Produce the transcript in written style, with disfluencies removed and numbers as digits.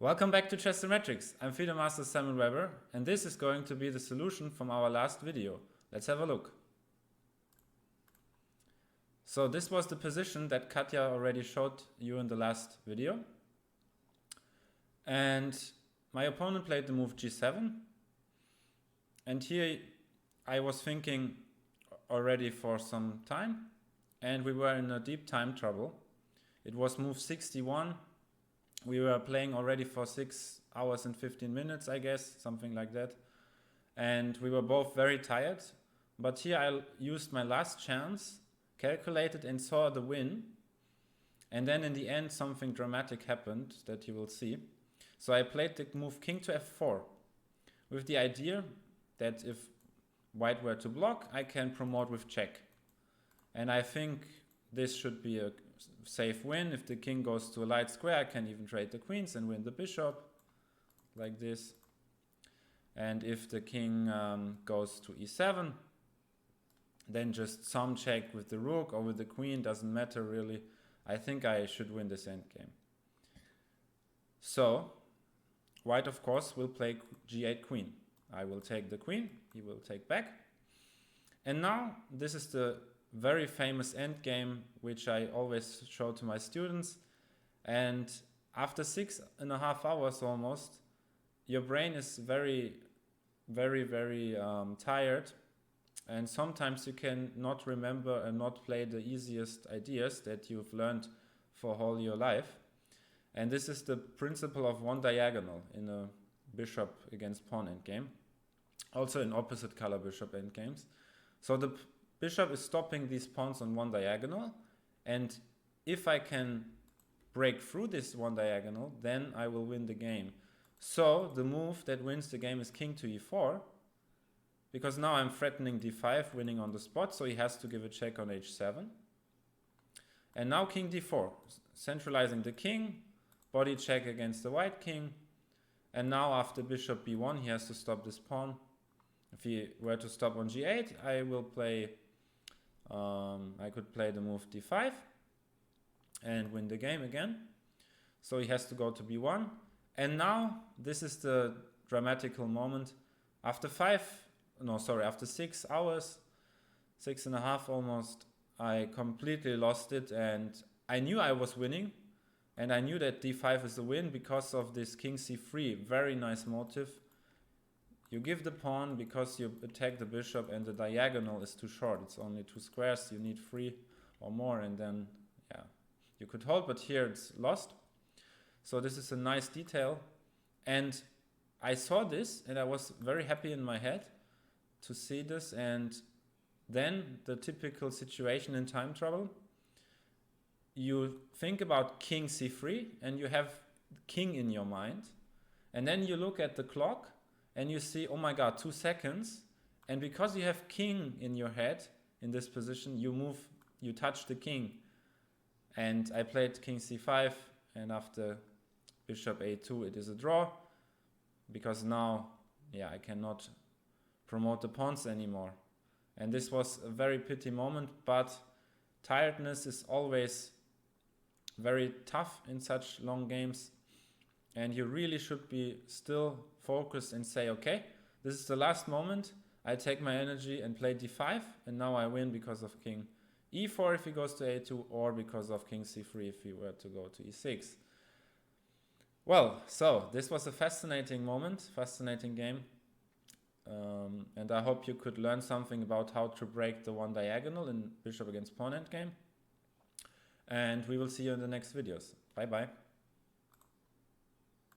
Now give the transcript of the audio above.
Welcome back to Chess and Metrics. I'm FIDE Master Samuel Weber, and this is going to be the solution from our last video. Let's have a look. So this was the position that Katja already showed you in the last video. And my opponent played the move g7. And here I was thinking already for some time, and we were in a deep time trouble. It was move 61. We were playing already for 6 hours and 15 minutes, I guess, something like that. And we were both very tired. But here I used my last chance, calculated and saw the win. And then in the end, something dramatic happened that you will see. So I played the move king to f4 with the idea that if white were to block, I can promote with check. And I think this should be a safe win. If the king goes to a light square, I can even trade the queens and win the bishop, like this. And if the king goes to e7, then just some check with the rook or with the queen, doesn't matter really. I think I should win this endgame. So, white of course will play g8 queen. I will take the queen, he will take back. And now this is the very famous endgame, which I always show to my students. And after 6.5 hours almost, your brain is very tired. And sometimes you can not remember and not play the easiest ideas that you've learned for all your life. And this is the principle of one diagonal in a bishop against pawn endgame. Also in opposite color bishop endgames. So the bishop is stopping these pawns on one diagonal, and if I can break through this one diagonal, then I will win the game. So the move that wins the game is king to e4, because now I'm threatening d5, winning on the spot, so he has to give a check on h7. And now king d4, centralizing the king, body check against the white king, and now after bishop b1 he has to stop this pawn. If he were to stop on g8, I will play I could play the move d5 and win the game again. So he has to go to b1. And now this is the dramatical moment. After 6 hours, 6.5 almost, I completely lost it, and I knew I was winning, and I knew that d5 is a win because of this king c3. Very nice motive. You give the pawn because you attack the bishop and the diagonal is too short. It's only 2 squares, you need 3 or more, and then yeah, you could hold, but here it's lost. So this is a nice detail, and I saw this and I was very happy in my head to see this. And then the typical situation in time trouble, you think about king c3 and you have king in your mind, and then you look at the clock and you see, oh my god, 2 seconds. And because you have king in your head in this position, you touch the king. And I played king c5, and after bishop a2 it is a draw, because now, yeah, I cannot promote the pawns anymore. And this was a very pity moment, but tiredness is always very tough in such long games. And you really should be still focused and say, okay, this is the last moment. I take my energy and play d5, and now I win because of king e4 if he goes to a2, or because of king c3 if he were to go to e6. Well, so this was a fascinating moment, fascinating game. And I hope you could learn something about how to break the one diagonal in bishop against pawn endgame. And we will see you in the next videos. Bye bye.